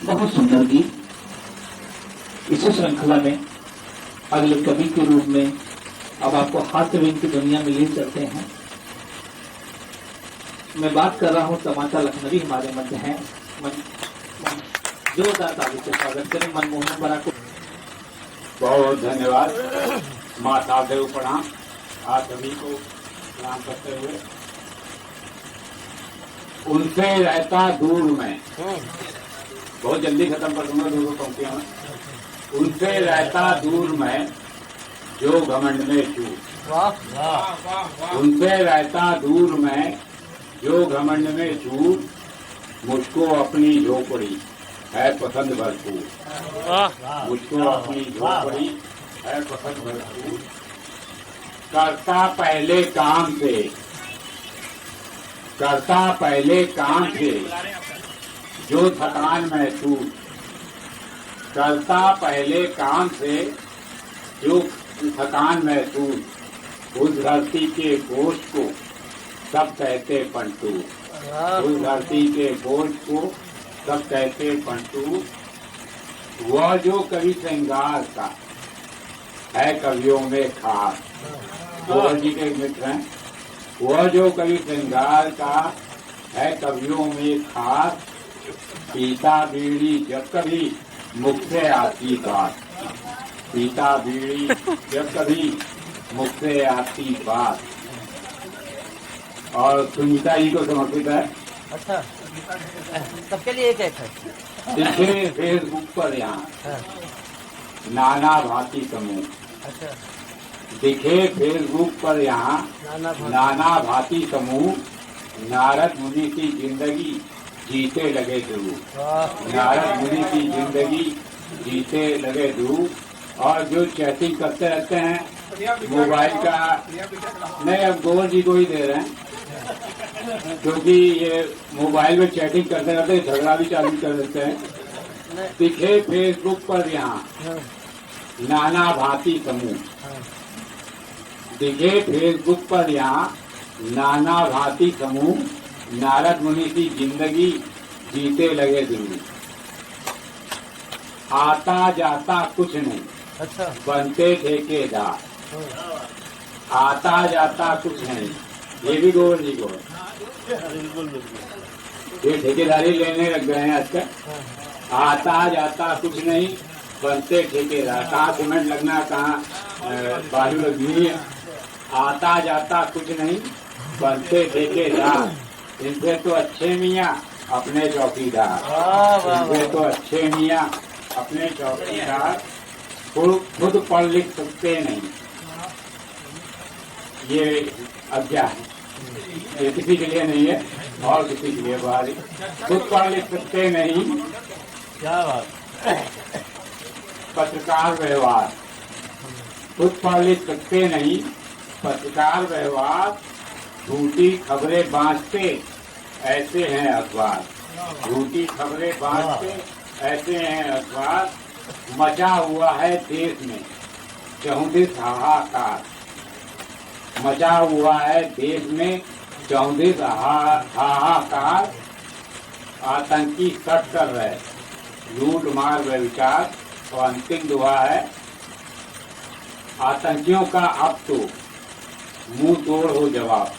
बहुत सुंदर गीत। इसी श्रृंखला में अगले कवि के रूप में अब आपको हास्यविन की दुनिया में ले चलते हैं। मैं बात कर रहा हूं तमाचा लखनवी हमारे मध्य हैं। जोरदार ताली से स्वागत करें मनमोहन बरा को। बहुत धन्यवाद। माता देव प्रणाम। आप सभी को प्रणाम करते हुए उनसे रहता दूर में, बहुत जल्दी खत्म कर दूंगा दूर पंक्तियों में। उनसे रहता दूर में जो घमंड में चूर, उनसे रहता दूर में जो घमंड में चूर, मुझको अपनी झोपड़ी है पसंद भरपूर, मुझको अपनी झोपड़ी है पसंद भरपूर। करता पहले काम से, करता पहले काम से जो थकान महसूस, करता पहले काम से जो थकान महसूस, उस धरती के बोझ को सब कहते पंटूर, उस धरती के बोझ को सब कहते पंटूर। वह जो कवि श्रृंगार का है कवियों में खास, गोवर जी के मित्र हैं। वह जो कवि श्रृंगार का है कवियों में खास, पीता बीड़ी जब कभी मुख से आती बात, पीता बीड़ी जब कभी मुख से आती बात। और सुनीता जी को समर्पित है। अच्छा, सबके लिए एक है। इसे फेसबुक पर यहाँ नाना भांति समूह, अच्छा, दिखे फेसबुक पर यहाँ नाना भांति समूह, नारद मुनि की जिंदगी जीते लगे ध्रुव, नारद मुनि की जिंदगी जीते लगे ध्रुव। और जो चैटिंग करते रहते हैं मोबाइल का, नहीं अब गोवर जी को ही दे रहे हैं, क्योंकि ये मोबाइल में चैटिंग करते रहते झगड़ा भी चालू कर देते हैं। दिखे फेसबुक पर यहाँ नाना भांति समूह, दिखे फेसबुक पर यहाँ नाना भांति समूह, नारद मुनि की जिंदगी जीते लगे ध्रुव। आता जाता कुछ नहीं, अच्छा, बनते ठेकेदार, आता जाता कुछ नहीं। ये भी गोवर जी को ये ठेकेदारी लेने लग गए हैं आजकल। आता जाता कुछ नहीं, बनते ठेकेदार। कहाँ सीमेंट लगना, कहाँ बालू लगनी है। आता जाता कुछ नहीं, बनते ठेकेदार। इनसे तो अच्छे मियाँ अपने चौकीदार, इनसे तो अच्छे मियाँ अपने चौकीदार। खुद पढ़ लिख सकते नहीं, ये अज्ञा है, ये किसी के लिए नहीं है और किसी के लिए बाहरी। खुद पढ़ लिख सकते नहीं, क्या बात। पत्रकार व्यवहार, खुद पढ़ लिख सकते नहीं, पत्रकार व्यवहार। झूठी खबरें बांटते ऐसे हैं अखबार, झूठी खबरें बांटते ऐसे हैं अखबार। मचा हुआ है देश में चौंतीस हाहाकार, मचा हुआ है देश में चौंतीस हाहाकार। आतंकी सट कर रहे, लूट मार व्यभिचार। और अंतिम दुआ है, आतंकियों का अब तो मुंह तोड़ हो जवाब।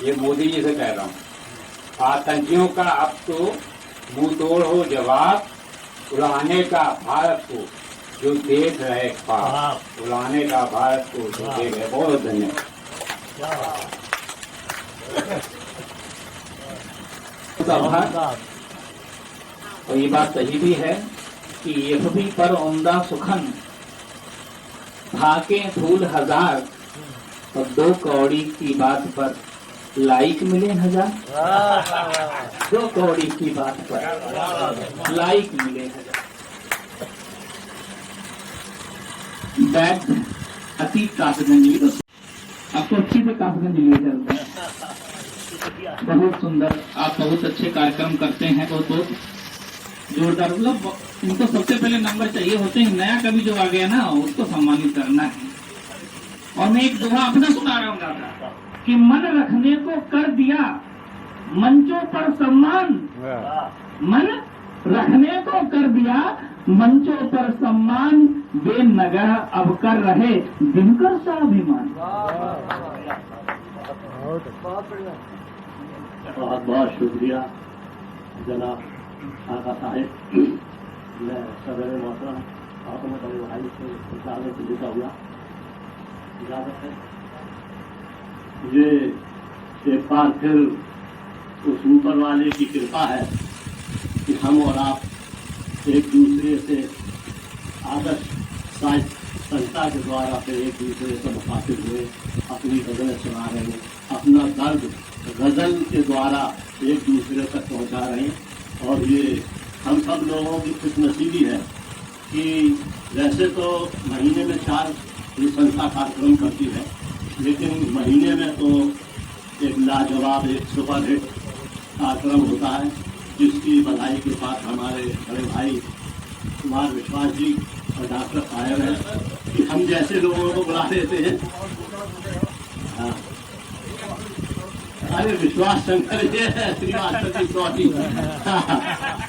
ये मोदी जी से कह रहा हूँ। आतंकियों का अब तो मुंह तोड़ हो जवाब। उड़ाने का भारत को जो देख रहे ख्वाब, उड़ाने का भारत को जो देख रहे। बहुत धन्यवाद। और ये बात सही भी है कि यह भी पर उम्दा सुखन, भाके फूल हजार, और 2 कौड़ी की बात पर लाइक मिले 1000। 2 कौड़ी की बात पर लाइक मिले 1000। बैग अति कासगंजी, आपको अच्छी से कासगंज ले चलते हैं। बहुत सुंदर, आप बहुत अच्छे कार्यक्रम करते हैं, बहुत जोरदार। मतलब उनको सबसे पहले नंबर चाहिए होते हैं। नया कवि जो आ गया ना, उसको सम्मानित करना है। और मैं एक दोहा अपना सुना रहा हूँ दादा, कि मन रखने को कर दिया मंचों पर सम्मान, मन रखने को कर दिया मंचों पर सम्मान, बेनगह अब कर रहे दिनकर सा अभिमान। बहुत बहुत शुक्रिया जनाब आका साहेब। मैं सदर मोहतरम अपने बड़े भाई से इजाजत लेता हुआ, इजाजत है। ये एक बार फिर उस ऊपर वाले की कृपा है कि हम और आप एक दूसरे से आदर्श साहित्य संस्था के द्वारा फिर एक दूसरे से मुखातिब हुए, अपनी गजलें सुना रहे हैं, अपना दर्द गजल के द्वारा एक दूसरे तक पहुंचा रहे हैं। और ये हम सब लोगों की खुशनसीबी है कि वैसे तो महीने में 4 ये संस्था कार्यक्रम करती है, लेकिन महीने में तो एक लाजवाब, एक सुपर हिट कार्यक्रम होता है, जिसकी बधाई के साथ हमारे बड़े भाई कुमार विश्वास जी और डॉक्टर साहब हैं कि हम जैसे लोगों को बुला देते हैं। हाँ। अरे विश्वास शंकर ये है श्रीवास्तव की चौथी।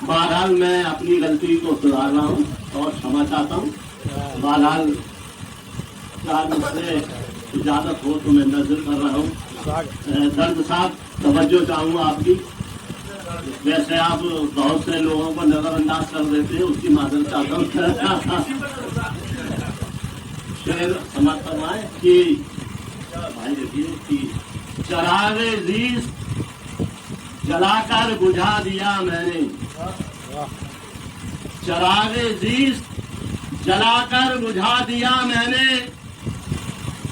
बहरहाल मैं अपनी गलती को सुधार रहा हूँ और क्षमा चाहता हूँ। बहरहाल से इजाजत हो तो मैं नजर कर रहा हूँ। दर्द साहब तवज्जो चाहूँगा आपकी। वैसे आप बहुत से लोगों को नजरअंदाज कर देते हैं, उसकी माजरत चाहता हूँ। शेर समझ फरमाए कि भाई देखिए कि चरागे ज़ीस जलाकर बुझा दिया मैंने, चरागे ज़ीस जलाकर बुझा दिया मैंने,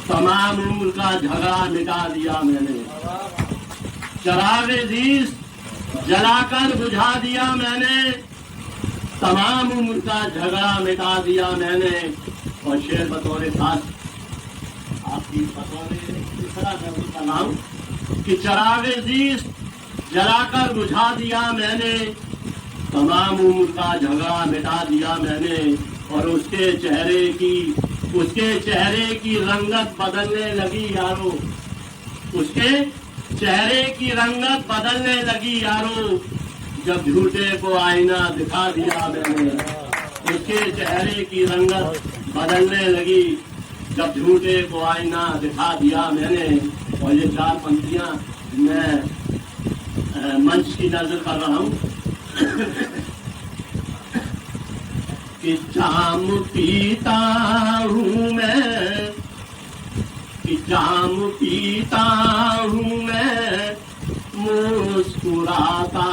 तमाम उम्र का झगड़ा मिटा दिया मैंने। चरागे ज़ीस जलाकर बुझा दिया मैंने, तमाम उम्र का झगड़ा मिटा दिया मैंने। और शेर बतौर खास आपकी बतौर इस तरह मैं उसका नाम कि चरागे ज़ीस जलाकर बुझा दिया मैंने, तमाम उम्र का झगड़ा मिटा दिया मैंने। और उसके चेहरे की रंगत बदलने लगी यारो, उसके चेहरे की रंगत बदलने लगी यारो, जब झूठे को आईना दिखा दिया मैंने। उसके चेहरे की रंगत बदलने लगी, जब झूठे को आईना दिखा दिया मैंने। और ये 4 पंक्तियां मैं मंच की नजर कर रहा हूँ कि जाम पीता हूँ मैं, कि जाम पीता हूँ मैं, मुस्कुराता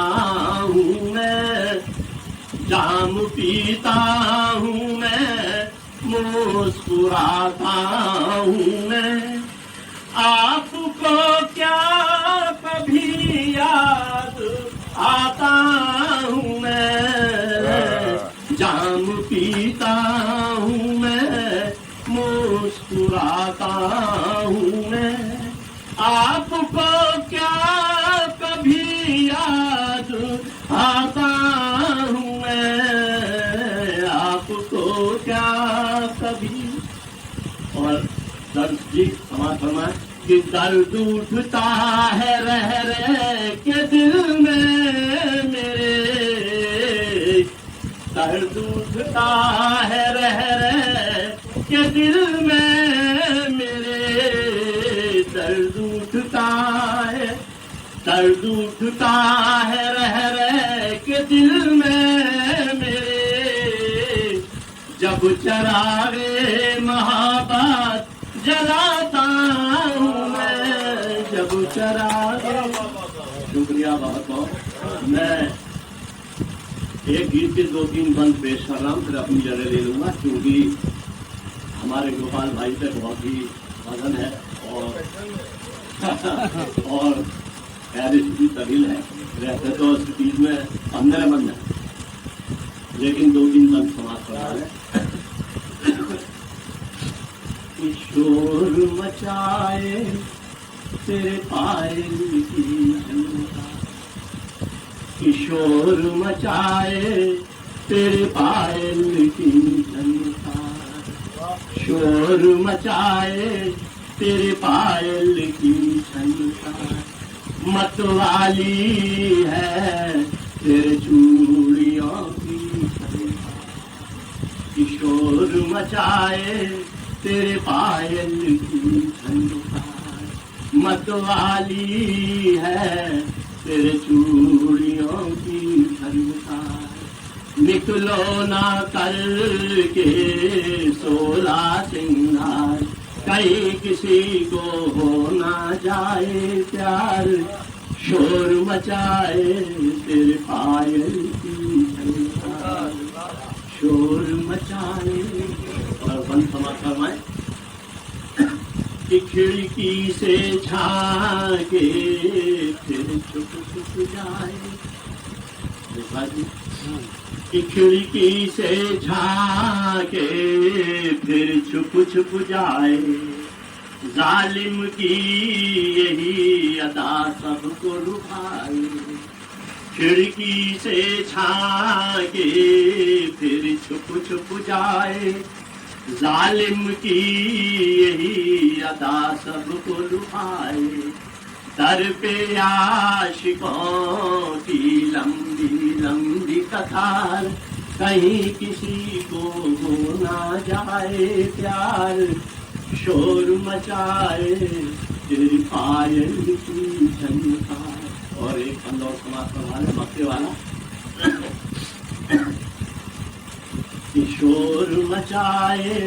हूँ मैं, जाम पीता हूँ मैं, मुस्कुराता हूँ मैं। आपको क्या कभी याद आता हूँ मैं, जाम पीता हूँ मैं, मुस्कुराता हूँ मैं। आपको क्या कभी याद आता हूँ मैं, आपको क्या कभी। और दर्द जी समाज फरमाए कि दर्द उठता है रह के दिल में मेरे, दर्द उठता है रह के दिल में मेरे, दर्द उठता है रह के दिल में मेरे, जब चरागे मोहब्बत जलाता हूँ मैं, जब चरागे। शुक्रिया बहुत बहुत। मैं एक गीत के 2-3 बंद पेश कर रहा हूँ, फिर अपनी जगह ले लूंगा, क्योंकि हमारे गोपाल भाई पे बहुत ही वजन है और हैरिस भी तवील है। रहते तो स्थिति में 15 बंद है, लेकिन 2-3 बंद समाप्त कर रहा है। शोर मचाए तेरे पायल की झनका, किशोर मचाए तेरे पायल की झनका, शोर मचाए तेरे पायल की झनका। मतवाली है तेरे चूड़ियों की झनकार, किशोर मचाए तेरे पायल की झनकार, मतवाली है तेरे चूड़ियों की झनकार, निकलो ना करके 16 सिंगार, कहीं किसी को हो ना जाए प्यार, शोर मचाए तेरे पायल की झनकार, शोर मचाए। और वन समाप्त फरमाए कि खिड़की से झांके फिर छुप छुप जाए, कि खिड़की से झांके फिर छुप छुप जाए, जालिम की यही अदा सबको लुभाए, खिड़की से झांके फिर छुप छुप जाए, जालिम की यही अदा सबको लुभाए, दर पे आशिकों की लंबी लंबी कतार, कहीं किसी को हो ना जाए प्यार, शोर मचाए तेरी पायल की झनकार। और एक बंद और समाप्त वाला मक्के वाला, शोर मचाए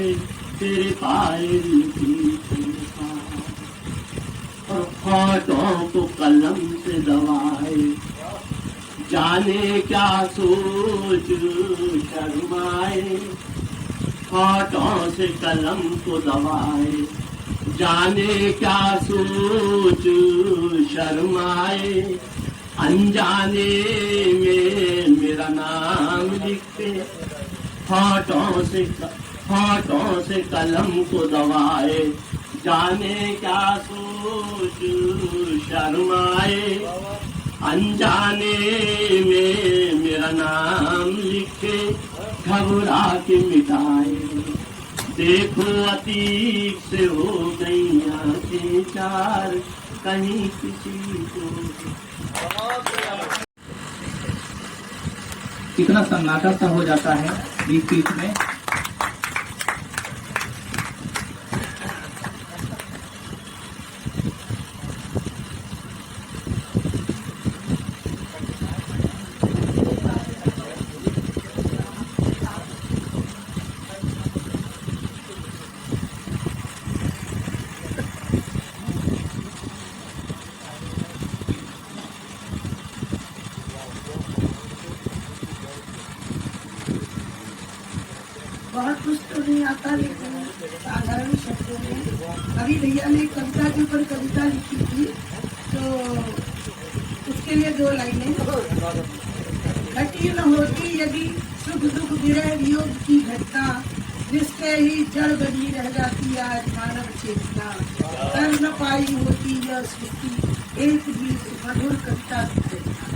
तेरे पायल की झनकार, और होठों को कलम से दबाए, जाने क्या सोच शर्माए, होठों से कलम को दबाए, जाने क्या सोच शर्माए, अनजाने में मेरा नाम लिखे, होठों से कलम को दबाए, जाने क्या सोच शर्माए, अनजाने में मेरा नाम लिखे, घबरा के मिटाए, देखो अतीत से हो गई आंखें चार, कहीं किसी को। कितना सन्नाटा सा हो जाता है बीच बीच में। बहुत कुछ तो नहीं आता, लेकिन साधारण शब्दों में अभी भैया ने कविता के ऊपर कविता लिखी थी, तो उसके लिए 2 लाइनें। घटी न होती यदि सुख दुख विरह वियोग की घटना, जिससे ही जड़ बनी रह जाती आज मानव चेतना, कर न पाई होती यह सृष्टि एक भी मधुर कविता की घटना।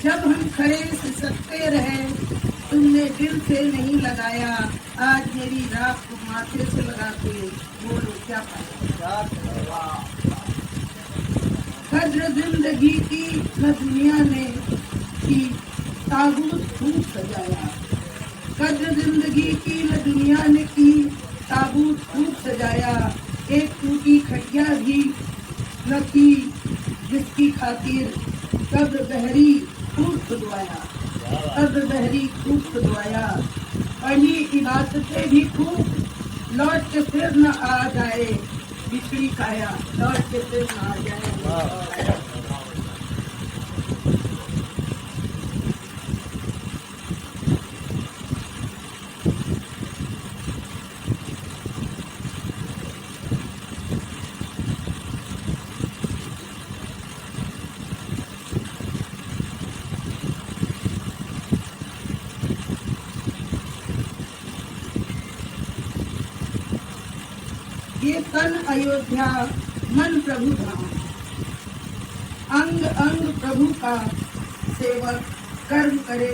जब हम खड़े सिसकते रहे तुमने दिल से नहीं लगाया, आज मेरी राख को माथे से लगा के बोलो क्या पाया। कद्र जिंदगी की न दुनिया ने की ताबूत खूब सजाया, कद्र जिंदगी की न दुनिया ने की ताबूत खूब सजाया, एक टूटी खटिया भी न की जिसकी खातिर कब्र बहरी खूब खुदवाया, कब्र बहरी खूब खुदवाया, पढ़ी इबादतें भी खूब, लौट के फिर न आ जाए बिछड़ी काया, लौट के फिर न आ जाए। ये तन अयोध्या मन प्रभु धाम, अंग अंग प्रभु का सेवक, कर्म करे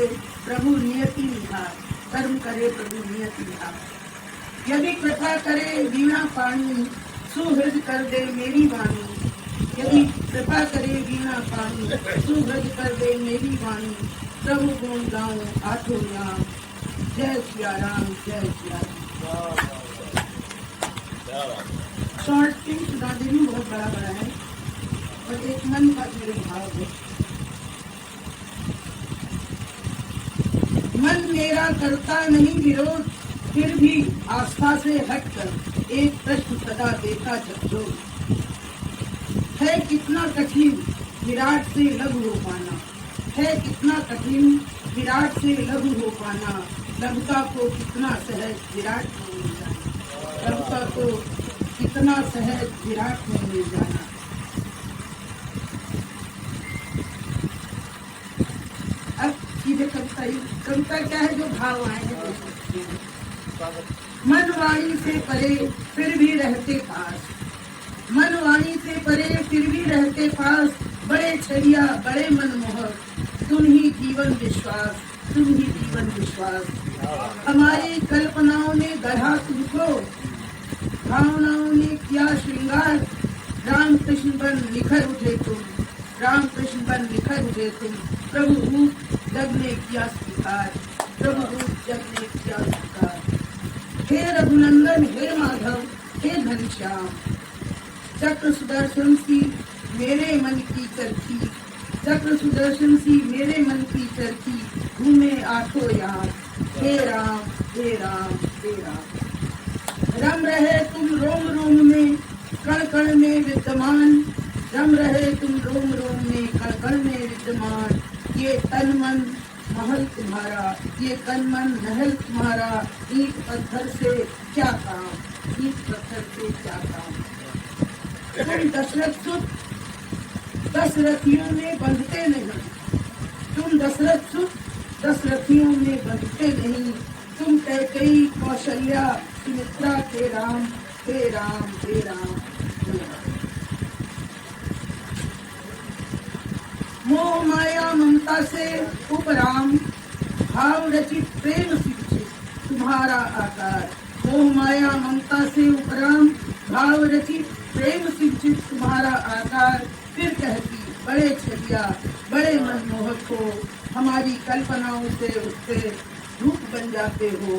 प्रभु नियति निहार, कर्म करे प्रभु नियति निहार। यदि कृपा करे वीणा पानी, सुहृद कर दे मेरी वाणी, यदि कृपा करेगी ना पानी, सुभज कर दे मेरी वाणी, प्रभु गुण गाऊं आठों नाम, जय सिया राम जय सिया राम। शॉर्ट फिल्म सुना देनी बहुत बड़ा बड़ा है और एक मन का मेरे भाव है। मन मेरा करता नहीं विरोध, फिर भी आस्था से हटकर एक प्रश्न सदा देता झकझोर, है कितना कठिन विराट से लघु हो पाना, है कितना कठिन विराट से लघु हो पाना, लघुता को कितना सहज विराट में मिल जाना, लघुता को कितना सहज विराट में मिल जाना। अब सीधे कविता क्या है जो भाव आए हैं वो समझते हैं। मन वाणी से परे फिर भी रहते पास, मन वाणी से परे फिर भी रहते पास, बड़े छड़िया बड़े मनमोहक, तुम ही जीवन विश्वास, तुम ही जीवन विश्वास। हमारी कल्पनाओं ने गढ़ा तुमको, भावनाओं ने किया श्रृंगार, राम कृष्ण बन निखर उठे तुम, राम कृष्ण बन निखर उठे तुम, प्रभु रूप जग ने किया स्वीकार, प्रभु रूप जग ने किया स्वीकार। हे रघुनंदन हे माधव हे घनश्याम, चक्र सुदर्शन सी मेरे मन की चरखी, चक्र सुदर्शन सी मेरे मन की चरखी, घूमे आठों याम, हे राम हे राम हे राम। रम रहे तुम रोम रोम में कण कण में विद्यमान, रम रहे तुम रोम रोम में कण कण में विद्यमान, ये तन मन महल तुम्हारा, ये तन मन महल तुम्हारा, ईंट पत्थर से क्या काम, ईंट पत्थर से क्या काम। तुम दशरथ सुत दशरथियों में बंधते नहीं, तुम दशरथ सुत दशरथियों में बंधते नहीं, तुम कैकेयी कौशल्या सुमित्रा के राम, हे राम हे राम हे राम। मोह माया ममता से उपराम, भाव रचित प्रेम शिक्षित तुम्हारा आकार, मोह माया ममता से उपराम, भाव रचित प्रेम शिक्षित तुम्हारा आकार। फिर कहती बड़े छलिया बड़े मनमोहक हो, हमारी कल्पनाओं से उससे रूप बन जाते हो,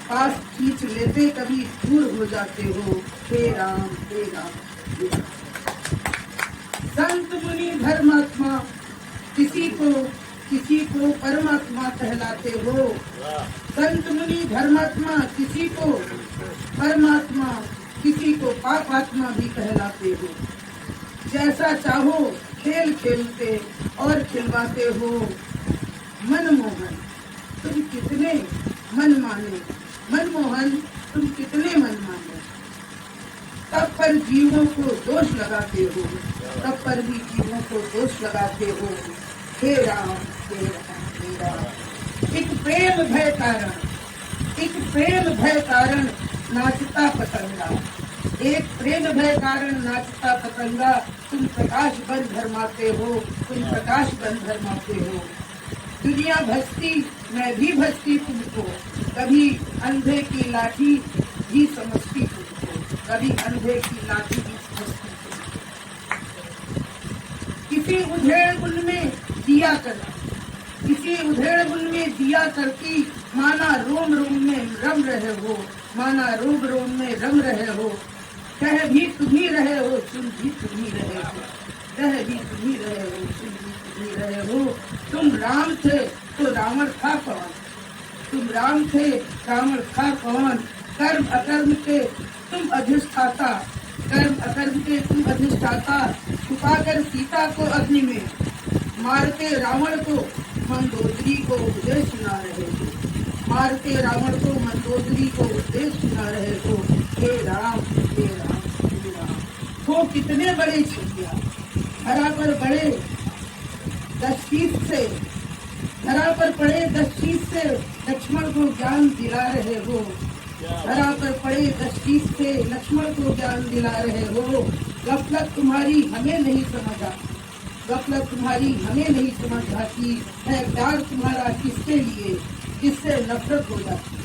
पास खींच लेते कभी दूर हो जाते हो, हे राम हे राम हे राम। संत मुनि धर्मात्मा किसी को परमात्मा कहलाते हो, संत मुनि धर्मात्मा किसी को परमात्मा, किसी को पापात्मा भी कहलाते हो। जैसा चाहो खेल खेलते और खिलवाते हो, मनमोहन तुम कितने मन माने, मनमोहन तुम कितने मन माने। तब पर जीवों को दोष लगाते हो, तब पर भी जीवों को दोष लगाते हो, हे राम हे राम हे राम। एक प्रेम भय कारण, एक प्रेम भय कारण नाचता पतंगा, एक प्रेम भय कारण नाचता पतंगा, तुम प्रकाश बन धर्माते हो, तुम प्रकाश बन धर्माते हो। दुनिया भजती मैं भी भजती तुमको, कभी अंधे की लाठी भी समझती तुमको, कभी अंधे की लाठी भी समझती तुमको। किसी उधेड़ गुल में दिया कर, किसी उधेड़ गुल में दिया करती, माना रोम रोम में रम रहे हो, माना रोम रोम में रम रहे हो। कह भी तुम्ही रहे हो सुन भी तुम्ही रहे हो, कह भी तुम्ही रहे हो सुन भी तुम्ही रहे हो। तुम राम थे तो रावण था कौन, तुम राम थे रावण था कौन। कर्म अकर्म के तुम अधिष्ठाता, कर्म अकर्म के तुम अधिष्ठाता। छुपाकर सीता को अग्नि में, मारते रावण को मंदोदरी को उपदेश सुना रहे हो, मारते रावण को मंदोदरी को उपदेश सुना रहे हो। हे राम हे राम हे राम। वो कितने बड़े छलिया धरा पर बड़े 10 शीश से, धरा पर पड़े 10 शीश से लक्ष्मण को ज्ञान दिला रहे हो, धरा पर पड़े 10 शीश से लक्ष्मण को ज्ञान दिला रहे हो। गफलत तुम्हारी हमें नहीं समझ आती, गफलत तुम्हारी हमें नहीं समझ आती है। प्यार तुम्हारा किसके लिए, किससे नफरत हो जाती।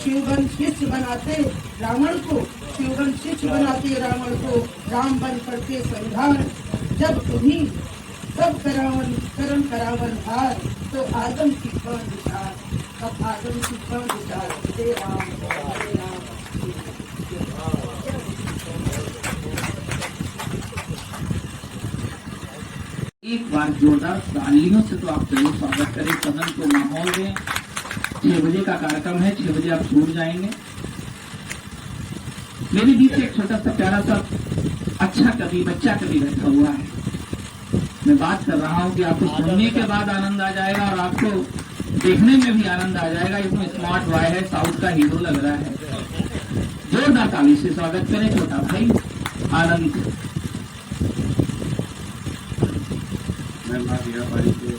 शिवगन शिष्य बनाते रावण को, शिवगन शिष्य बनाते रावण को, राम बन करते संधान। जब तुम्ही सब करम करावन हार, तो आदम की कौन विचार, अब आदम की कौन विचार। जय राम जय राम। एक बार जोरदार तालियों से तो आप जरूर स्वागत करें सदन को माहौल में। 6 बजे का कार्यक्रम है, 6 बजे आप छूट जाएंगे। मेरे बीच एक छोटा सा प्यारा सा अच्छा कवि, बच्चा कवि बैठा हुआ है। मैं बात कर रहा हूँ कि आपको सुनने के बाद आनंद आ जाएगा और आपको देखने में भी आनंद आ जाएगा। इसमें स्मार्ट बॉय है, साउथ का हीरो लग रहा है। जोरदार ताली से स्वागत करें छोटा भाई आनंद। मैं माँ दिया बाड़ी के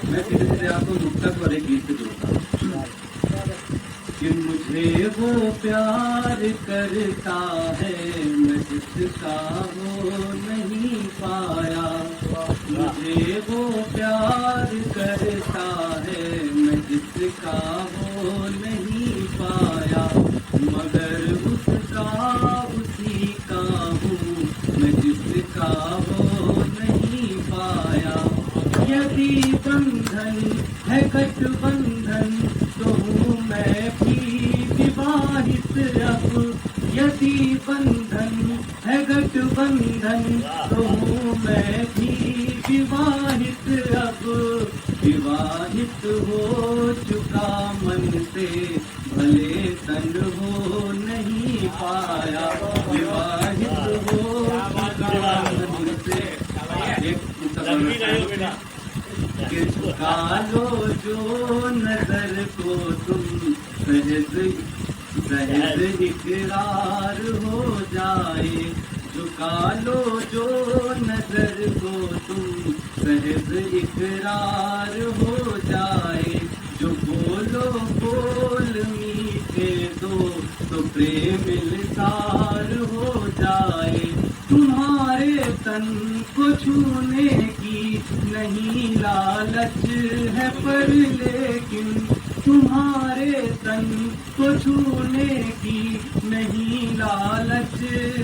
मैं धीरे धीरे आपको नुक्तक वाले गीत जोड़ता हूँ कि मुझे वो प्यार करता है मैं जिसका वो नहीं पाया, मुझे वो प्यार करता है मैं जिसका वो नहीं पाया, मगर उसका उसी का हूँ मैं जिसका वो नहीं पाया। यदि बंधन है गठबंधन तो हूँ मैं भी विवाहित अब, यदि बंधन है गठबंधन तो हूँ मैं भी विवाहित अब, विवाहित हो चुका मन से भले तन हो नहीं पाया, विवाहित हो चुका मन से कि झुका लो जो नजर को तुम सहज सहज इकरार हो जाए, झुका लो जो नजर को तुम सहज इकरार हो जाए, जो बोलो बोल मीठे दो तो प्रेम मिलसार हो जाए, तुम्हारे तन को छूने की नहीं लालच है पर लेकिन, तुम्हारे तन को छूने की नहीं लालच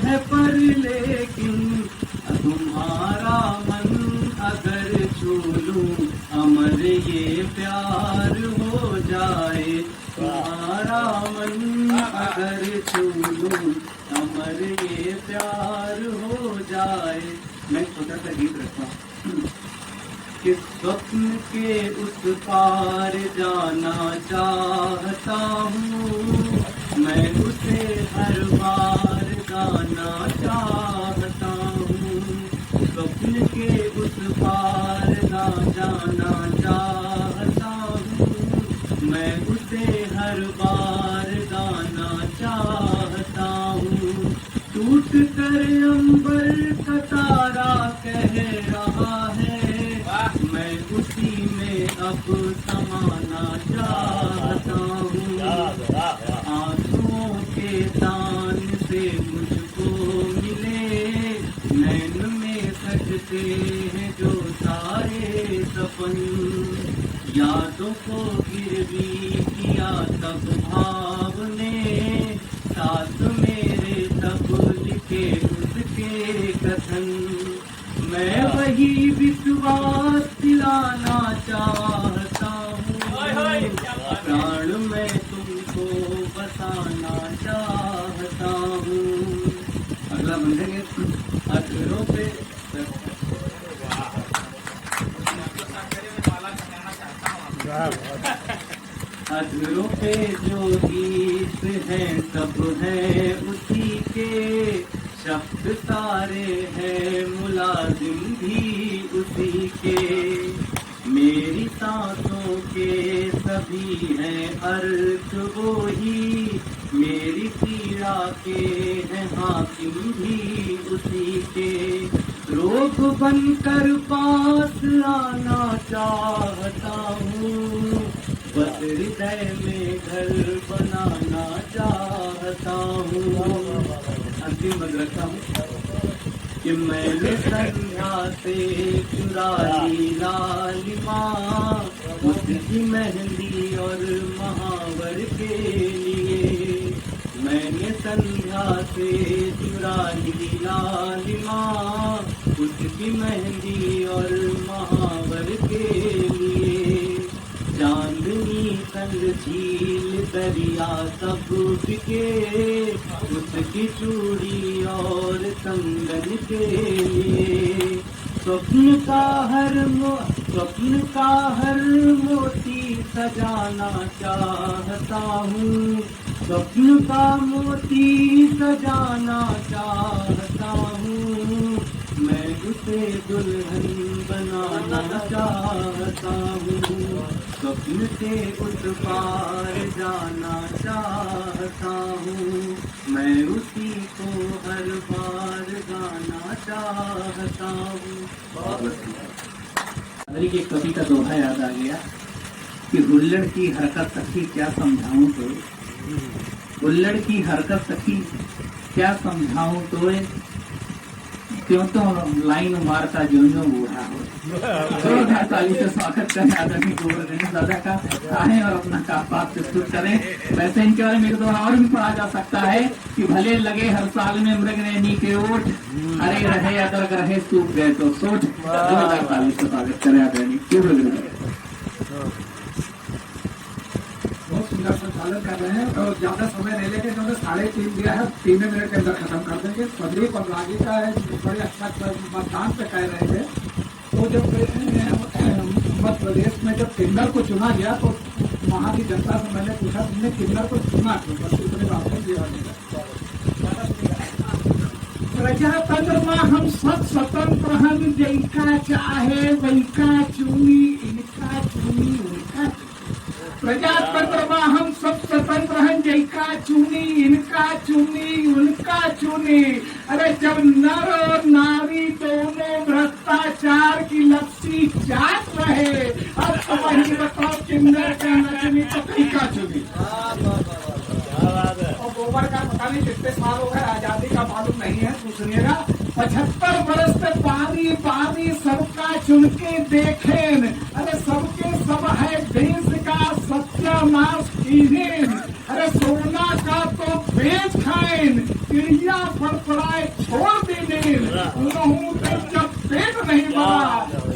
है पर लेकिन, तुम्हारा मन अगर छू लूं अमर ये प्यार हो जाए, तुम्हारा मन अगर छू लूं अमर ये प्यार हो जाए। मैं छोटा सा गीत रखता हूँ कि स्वप्न के उस पार जाना चाहता हूँ मैं, उसे हर बार गाना चाहता हूँ, स्वप्न के उस पार ना जाना चाहता हूँ मैं, उसे हर बार गाना चाहता हूँ। टूट कर अंबर का तारा कह रहा है मैं उसी में अब समाना चाहता हूँ, आंसुओं के तान से मुझको मिले नैन में सजते हैं जो सारे सपन, यादों को गिरवी किया तब भाव ने साथ मेरे तब लिखे उसके कथन, मैं वही विश्वास दिलाना चाहता हूँ, प्राण मैं तुमको बसाना चाहता हूँ। अगला बंधेंगे अधरों पे अधरों पे जो गीत हैं सब हैं उसी के, शब्द सारे हैं मुलाजिम भी उसी के, मेरी सांसों के सभी हैं अर्थ वो ही, मेरी पीड़ा के हैं हाकिम भी उसी के, रोग बनकर पास आना चाहता हूँ बस हृदय में घर बनाना चाहता हूँ। अंतिम मत रखता हूँ कि मैंने संध्या से चुरा ली लालिमा उसकी मेहंदी और महावर के लिए, मैंने संध्या से चुरा ली लालिमा, उसकी मेहंदी और महावर के लिए। चांदनी संग झील दरिया सब बिके, उसकी चूड़ी और कंगन के लिए। स्वप्न का हर मोती सजाना चाहता हूँ, स्वप्न का मोती सजाना चाहता हूँ। मैं उसे दुल्हन बनाना चाहता हूँ, स्वप्न से उस पार जाना चाहता हूँ। मैं उसी को हर बार गाना चाहता हूँ। मेरी की कवि का दोहा याद आ गया कि हुल्लड़ की हरकत सखी क्या समझाऊं तो, हुल्लड़ की हरकत सखी क्या समझाऊं तो, क्यों तो लाइन मारता जो बूढ़ा हो। जोरदार ताली से स्वागत करें आदरणीय गोवर्धन दादा का। आए और अपना कापात प्रस्तुत करें। वैसे इनके बारे में एक दो और भी पढ़ा जा सकता है कि भले लगे हर साल में मृग नैनी के ओठ, हरे रहे अदरक रहे सूख गए तो सोच। जोरदार ताली से स्वागत करें आदरणीय गोवर्धन। बहुत सुंदर संचालन कर रहे हैं और ज्यादा समय नहीं लेके इन्होंने 3:30 दिया है, 3 मिनट के अंदर खत्म कर देंगे। स्वदीप और रागी का है, बड़े अच्छा मतदान पे कह रहे थे। तो जब मध्य प्रदेश में जब किन्नर को चुना गया तो वहाँ की जनता से मैंने पूछा तुमने किन्नर को चुना क्यों? बस इतने बात प्रजातंत्र में हम सब स्वतंत्र हम, जिनका चाहे वैका चुनी, इनका चुनी उनका। प्रजातंत्र में हम सब स्वतंत्र हैं, जिनका चुनी इनका चुनी उनका चुनी। अरे जब नर और नारी दोनों भ्रष्टाचार की लस्सी चाट रहे, अब तो वही बताओ किन्नर का नचनी तो कहीं का चुनी। और गोबर का पता नहीं कितने साल हो गए, आजादी का मालूम नहीं है, तो सुनिएगा। 75 वर्ष से बारी बारी सबका चुन के देखें, अरे सबके सब है देश का सत्यानाश कीनें। अरे सोना का तो बेच खाएं, चिड़िया फड़फड़ाए छोड़ देने। उन्होंने तो जब पेट नहीं भरा,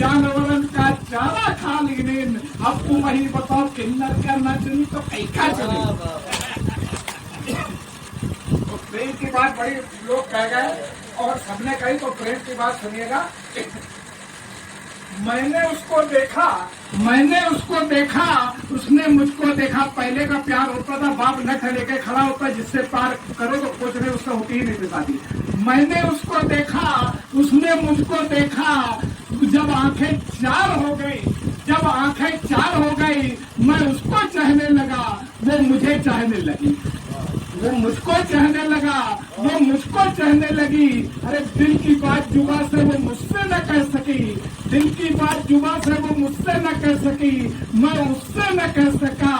जानवरन का चारा खा लेने। अब तुम वही बताओ किन्नर का न चुनी तो कैका चुनी। तो प्रेम की बात बड़ी लोग कह गए और सबने कही, तो प्रेम की बात सुनिएगा। मैंने उसको देखा, उसने मुझको देखा। पहले का प्यार होता था, बाप नख लेके खड़ा होता, जिससे पार करो तो कुछ नहीं, उससे होती ही नहीं थी शादी। मैंने उसको देखा, उसने मुझको देखा। जब आंखें चार हो गई, मैं उसको चाहने लगा, वो मुझे चाहने लगी। वो मुझको चाहने लगा, वो मुझको चाहने लगी। अरे दिल की बात जुबा से वो मुझसे न कह सकी, दिल की बात जुबा से वो मुझसे न कह सकी। मैं उससे न कह सका,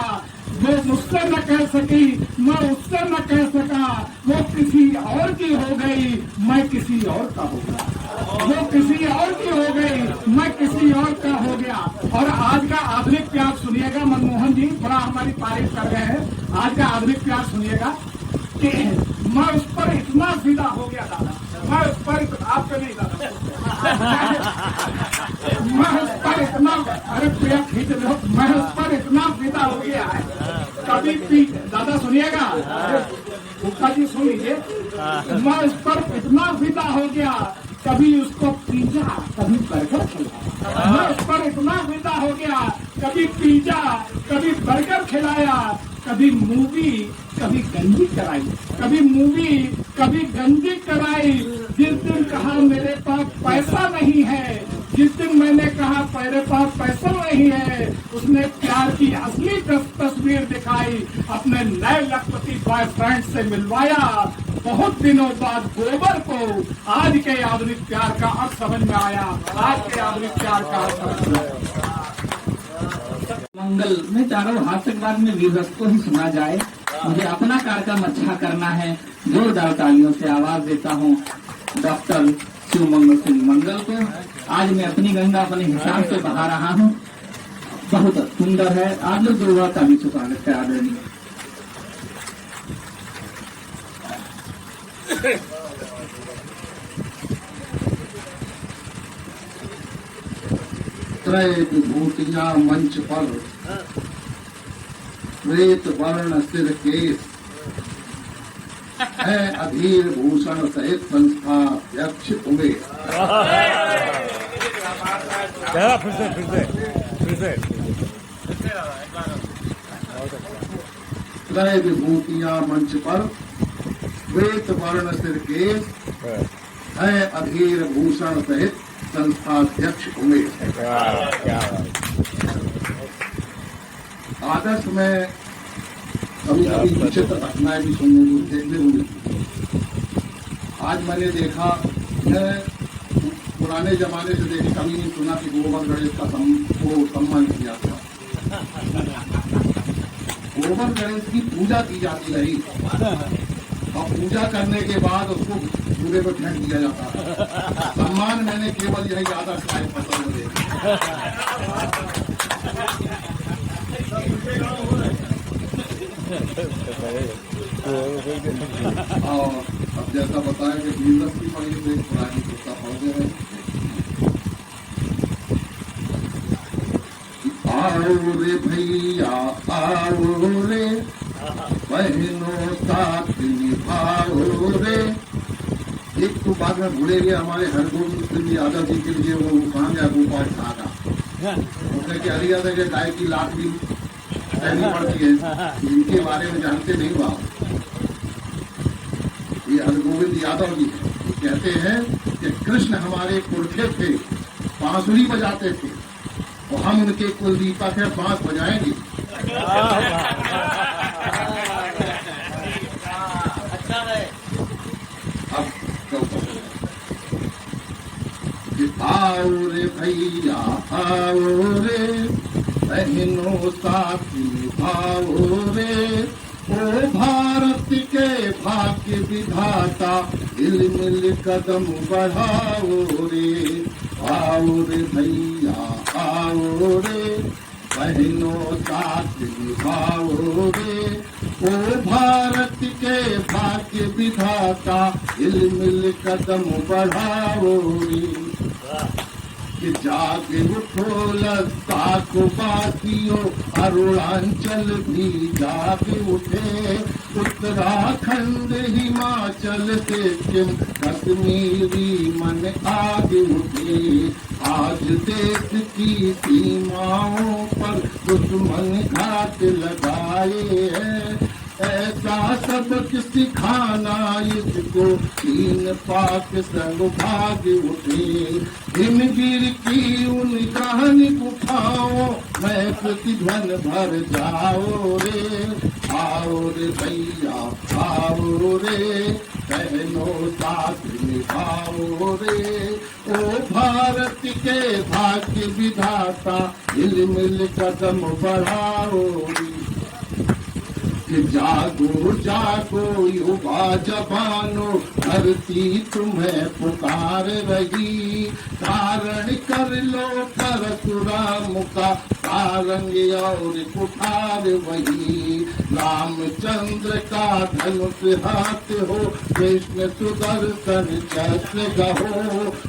वो मुझसे न कह सकी, मैं उससे न कह सका। वो किसी और की हो गई, मैं किसी और का हो गया। वो किसी और की हो गई, मैं किसी और का हो गया। और आज का आधुनिक प्यार सुनिएगा, मनमोहन जी बड़ा हमारी तारीफ कर रहे हैं। आज का आधुनिक प्यार सुनिएगा कि मैं उस पर इतना फिदा हो गया दादा, मैं उस पर आपको नहीं दादा, मैं उस पर इतना, अरे प्रिया खींच लो, मैं उस पर इतना फिदा हो गया है। कभी दादा सुनिएगा, गुप्ता जी सुन लीजिए। मैं उस पर इतना फिदा हो गया, कभी उसको पिज्जा कभी बर्गर खिलाया। मैं उस पर इतना फिदा हो गया, कभी पिज्जा कभी बर्गर खिलाया। कभी मूवी कभी गंजी कराई, कभी मूवी कभी गंजी कराई। जिस दिन कहा मेरे पास पैसा नहीं है, जिस दिन मैंने कहा मेरे पास पैसा नहीं है, उसने प्यार की असली तस्वीर दिखाई। अपने नए लखपति बॉयफ्रेंड से मिलवाया। बहुत दिनों बाद गोबर को आज के आधुनिक प्यार का अर्थ समझ में आया। आज के आधुनिक प्यार का अर्थ समझ में आया। मंगल में चारों हास्य के बाद में वीररस को ही सुना जाए। मुझे अपना कार्यक्रम अच्छा करना है। जोरदार तालियों से आवाज देता हूँ डॉक्टर शिवमंगल सिंह मंगल को। आज मैं अपनी गंगा अपने हिसाब से बहा रहा हूँ। बहुत सुंदर है। आप लोग जोरदार ताली से स्वागत है आदरणीय। त्रय विभूतियां मंच पर, श्वेत वर्ण सिर केस, है अधीर भूषण सहित संस्था अध्यक्ष उमेश। त्रय विभूतियां मंच पर, श्वेत वर्ण सिर केस, है अधीर भूषण सहित संस्थाध्यक्ष उमेश। आदर्श में कभी कभी विचित्र घटनाएं भी देखने को मिलती। आज मैंने देखा, मैं पुराने जमाने से देखी, कभी नहीं सुना कि गोबर गणेश का सम्मान किया था। गोबर गणेश की पूजा की जाती रही और पूजा करने के बाद उसको पूरे को फेंक दिया जाता। सम्मान मैंने केवल यही आदर्श लाइफ पसंद देखा। और अब जैसा बताया कि बिजनेस की पड़ी तो एक पुरानी पुस्ता पढ़ते हैं। आओ रे भैया आओ रे, बहनों साथ निभाओ रे। एक तो बाद में भूले गए हमारे हरगोविंद सिंह यादव जी के लिए वो कहाँ गया गोपाल खाना, उसने कह दिया था कि गाय की लात भी सहनी पड़ती है, इनके बारे में जानते नहीं हुआ। ये हरगोविंद यादव जी है, कहते हैं कि कृष्ण हमारे पुरखे थे, बांसुरी बजाते थे, और हम उनके कुलदीपक है, बांस बजाएंगे। अब आओ रे भैया आओ रे, बहनों साथ निभाओ रे। ओ भारत के भाग्य विधाता, हिल मिल कदम बढ़ाओ रे। आओ रे भैया आओ रे, बहनों साथ निभाओ रे। ओ भारत के भाग्य विधाता, हिल मिल कदम बढ़ाओ रे। कि जागे उठो लद्दाख को बाकियों, अरुणाचल भी जागे उठे। उत्तराखंड हिमाचल सिक्किम कश्मीरी मन आगे उठे। आज देश की सीमाओं पर दुश्मन घात लगाए हैं, ऐसा सबक सिखाना इसको, तीन पाक संग भाग उठे। हिमगिर की उन कहानी गुफाओं मैं प्रतिध्वन भर जाओ रे। आओ रे भैया आओ रे, बहनों साथ निभाओ रे। ओ भारत के भाग्य विधाता, हिल मिल कदम बढ़ाओ रे। कि जागो जागो युवा जवानों, धरती तुम्हें पुकार रही। धारण कर लो परशुराम का सारंग और कुठार वही। रामचंद्र का धनुष हाथ हो, कृष्ण सुदर्शन चक्र गहो।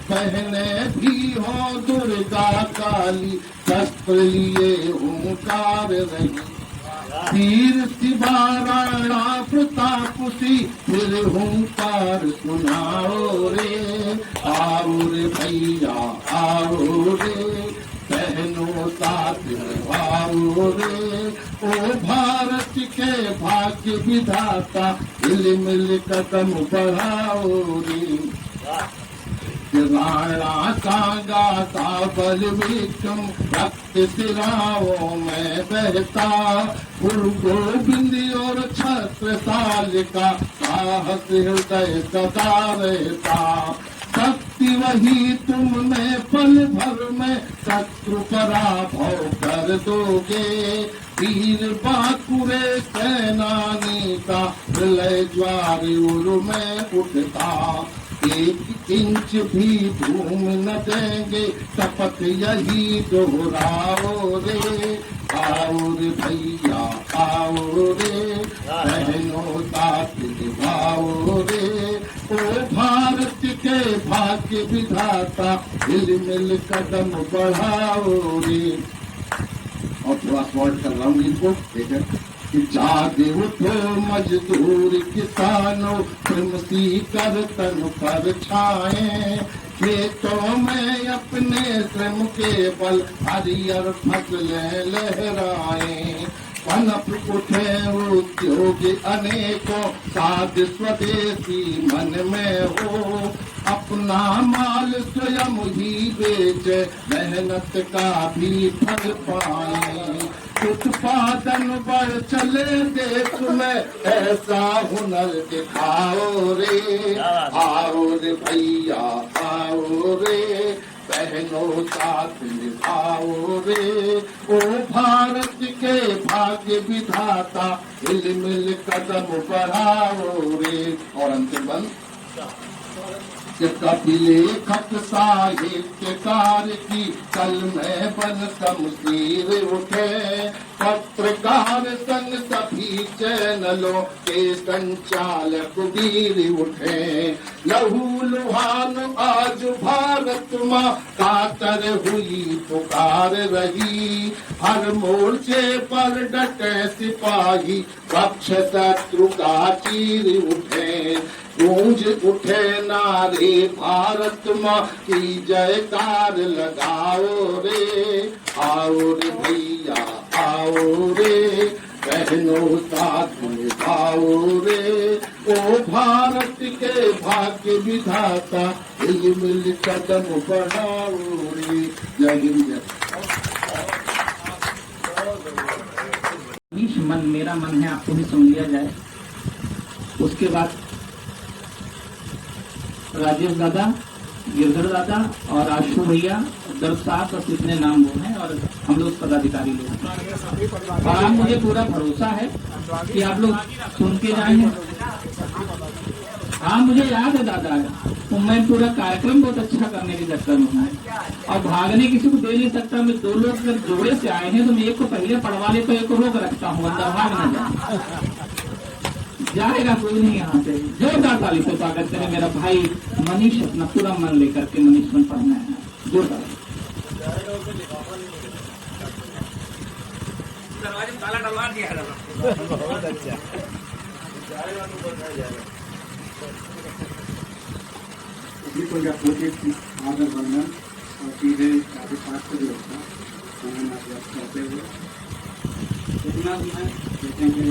बहने भी हो दुर्गा काली, शस्त्र लिए ओंकार रही। वीर शिवा राणा प्रताप सी, फिर हुंकार सुनाओ रे। आओ रे भैया आओ रे, बहनों साथ निभाओ रे। ओ भारत के भाग्य विधाता, हिल मिल कदम बढ़ाओ रे। राणा सांगा साबल विक्रम, रक्त सिराओं में बहता। गुरु गोविंद और छत्रसाल का साहस हृदय सदा रहता। शक्ति वही तुम में पल भर में, शत्रु पराभव कर दोगे। वीर बांकुरे सेनानी का, प्रलय ज्वार उर में उठता। एक इंच भी धूम न देंगे, शपथ यही दोहराओ रे। आओ रे भैया आओ रे, बहनों साथ निभाओ रे। ओ भारत के भाग्य विधाता हिल मिल कदम बढ़ाओ रे। और थोड़ा शॉर्ट कर रहा हूँ इनको, ठीक है। कि जागे उठो मजदूर किसानों, श्रमसी कर तन पर छाए, खेतों में अपने श्रम के बल हरियर फसलें लहराए। पनप उठे उद्योग अनेकों, साध स्वदेशी मन में हो, अपना माल स्वयं ही बेचे, मेहनत का भी फल पाए। उत्पादन बढ़ चले देश में, ऐसा हुनर दिखाओ रे। आओ रे भैया आओ रे, बहनों साथ निभाओ रे। ओ भारत के भाग्य विधाता हिल मिल कदम बढ़ाओ रे। और अंतिम बंद कि कभी लेखक साहित्यकार की कल में बन शमशीर उठे, पत्रकार संग सभी चैनलों के संचालक वीर उठे। लहू लुहान आज भारत माँ कातर हुई पुकार रही, हर मोर्चे पर डटे सिपाही पक्ष शत्रु का चीर उठे। गूंज उठे नारे भारत माँ की जयकार लगाओ रे। आओ रे भैया आओ रे, बहनों साथ निभाओ रे। ओ भारत के भाग्य विधाता हिल मिल कदम बढ़ाओ रे। जय हिंद जय। मनीष मन मेरा मन है, आपको भी सुन लिया जाए। उसके बाद राजेश दादा, गिरधर दादा और आशु भैया, दर्द साहब, बस इतने नाम वो हैं और हम लोग पदाधिकारी लोग। और आप मुझे पूरा भरोसा है कि आप लोग सुन के जाएंगे। हाँ मुझे याद है दादा, तो मैं पूरा कार्यक्रम बहुत अच्छा करने के चक्कर में हूँ और भागने किसी को दे नहीं सकता। मैं दो लोग अगर जोड़े से आए हैं तो मैं एक को पहले पढ़वा ले तो एक को रोक रखता हूँ, अंदर भाग न जाए। जाएगा कोई नहीं यहाँ से। जोरदार ताली से स्वागत करें मेरा भाई मनीष, अपना पूरा मन लेकर के मनीष मन पढ़ना है। जोरदार बहुत अच्छा। अभी तो जब प्रोजेक्ट आदर वंदन और सीधे साढ़े 5 बजे होता करते हुए इतना मैं देखेंगे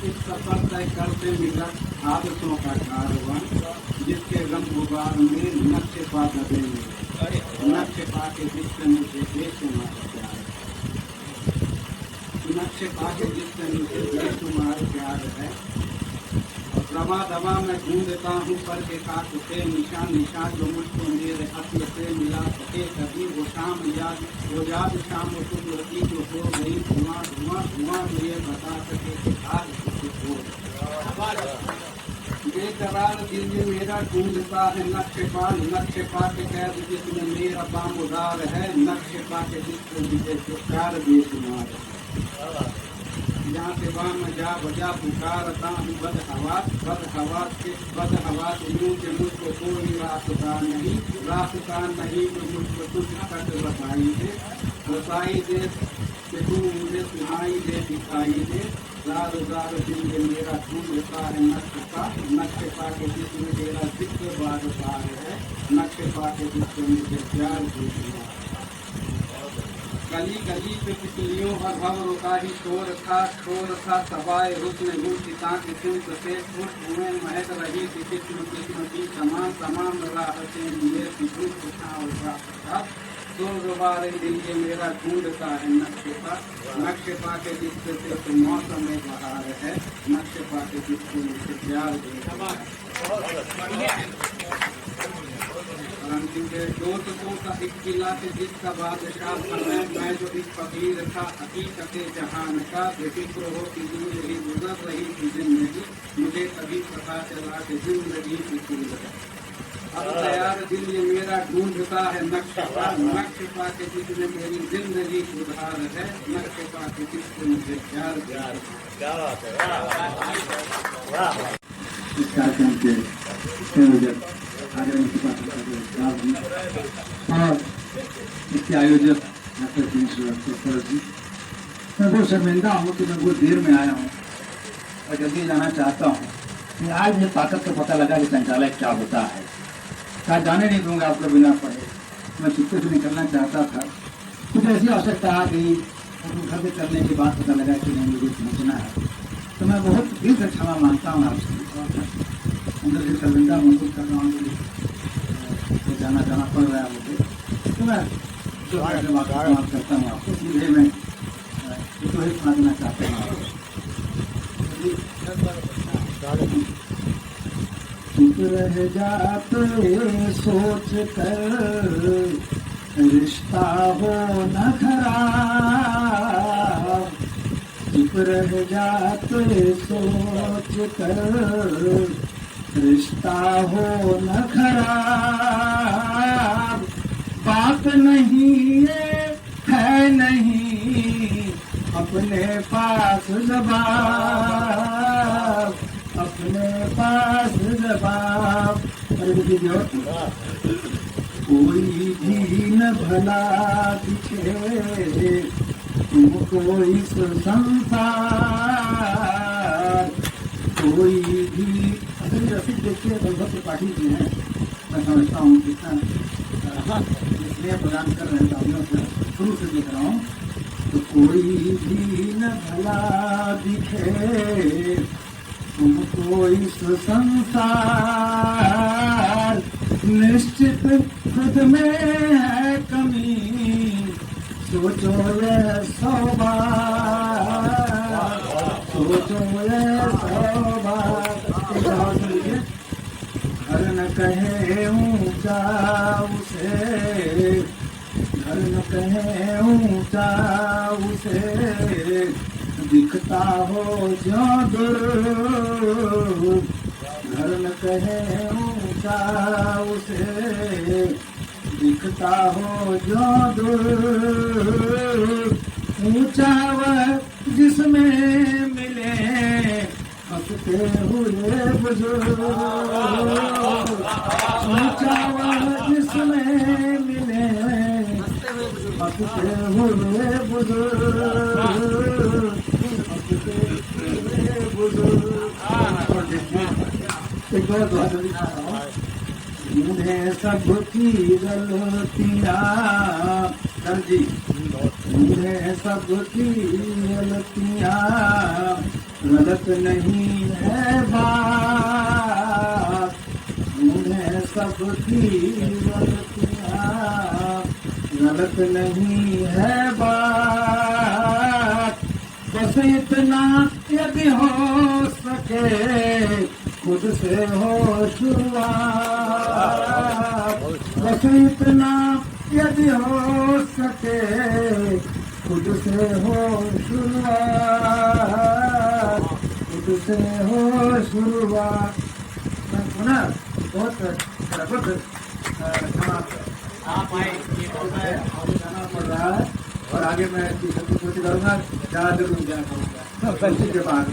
इस सफर तय करते मिला आदर्शों का कारवां, जिसके रंग गुबार में नक्शे पा दबेंगे, नक्शे पा के जिससे मुझे देश तुम्हारा प्यार है, नक्शे पा के जिससे मुझे देश तुम्हारा प्यार है। दबा दबा मैं ढूंढता हूँ पर के साथ उसे निशान निशान जो मुझको मेरे असल से मिला सके। कभी वो शाम याद वो याद शाम वो कुदरती जो हो गई धुआं धुआं धुआं जो ये बता सके कि आज कुछ हो। बेकरार दिल ये मेरा ढूंढता है नक्शे पा के कैद जिसमें मेरा बाम उदार है, नक्शे पा के जिसमें मुझे प्यार बेशुमार है। यहाँ से वहाँ मैं जा बजा पुकारता हूँ बद हवास यूँ के मुझको कोई रास्ता नहीं तो मुझको कुछ खट बताई दे कि तू मुझे सुनाई दे दिखाई दे। रार दिल में मेरा ढूंढता है नक्शे पा के जिसमें मेरा जिक्र बार बार है, नक्शे पा के जिसमें मुझे प्यार बेशुमार। गली गली पे तितलियों और भंवरों का ही शोर था सवाए हुस्न गुलसिता की सिमत से खुश हुए महक रही थी किस्म की तमाम राहतें लिए खुश था। तो दोबारे दिल ये मेरा ढूंढता है नक्शे पा के जिससे सिर्फ मौसम में बहार है, नक्शे पा के जिससे मुझे प्यार दोस्तों का एक किला से जिसका बादशाह था मैं जो एक फकीर था हकीकत जहान का। बेफिक्र हो कि जिंदगी गुजर रही थी जिंदगी, मुझे कभी पता चला कि जिंदगी की फूल है। अब तैयार दिल ये मेरा ढूंढता है नक्शे पा के जिसमें मेरी जिंदगी सुधार है, नक्शे पा के जिससे मुझे प्यार। क्या बात है। इस कार्यक्रम के संयोजक आदरणीय सुभाष जी और इसके आयोजक डॉक्टर दिनेश जी। मैं बहुत शर्मिंदा हूँ कि मैं बहुत देर में आया हूँ और जल्दी जाना चाहता हूँ कि आज मुझे ताकत का पता लगा कि संचालक क्या होता है। क्या जाने नहीं दूंगा आपको बिना पढ़े। मैं चुपके से निकलना चाहता था, कुछ ऐसी आवश्यकता आ गई और घर में करने के बाद पता लगा कि नहीं मुझे पहुँचना है। तो मैं बहुत दिल से क्षमा मांगता हूँ आपसे, अंदर से शर्मिंदा महसूस कर रहा हूँ कि जाना पड़ रहा है मुझे। तो मैं माफ करता हूँ आपको, सीधे मैं तो ही सुना देना चाहता हूँ। चुप रह जाते सोच कर रिश्ता हो न खराब, चुप रह जाते सोच कर रिश्ता हो न खराब। बात नहीं है नहीं अपने पास जवाब, अपने पास जवाब। कोई भी न भला दिखे तुमको इस संसार, कोई भी रसिक देखिए वैभव त्रिपाठी जी हैं। मैं समझता हूँ कितना इसलिए प्रदान कर रहे हैं, शुरू से देख रहा हूँ। तो कोई भी न भला दिखे तुमको इस संसार, निश्चित खुद में है कमी सोचो ये 100 बार, सोचो ये 100 बार। घर न कहे ऊंचा उसे, घर न कहे ऊंचा उसे दिखता हो जो दूर, घर न कहे ऊंचा उसे दिखता हो जो दूर। ऊंचा वह जिसमें मिले हंसते हुए बुजुर्ग, ऊंचा वह जिसमें मिले हंसते हुए बुजुर्ग, हंसते हुए बुजुर्ग। एक बार दुआ जल्दी मुझे सबकी गलतियाँ जी, मुझे सबकी गलतियाँ गलत नहीं है बात, मुझे सबकी गलतियाँ गलत नहीं है बात। बस इतना यदि हो सके खुद से हो शुरुआत, बस इतना यदि हो सके खुद से हो शुरुआत, खुद से हो शुरुआत। सुना बहुत जाना पड़ रहा है और आगे मैं कोशिश करूँगा, ज़्यादा जरूर जाना पड़ूंगा के बाद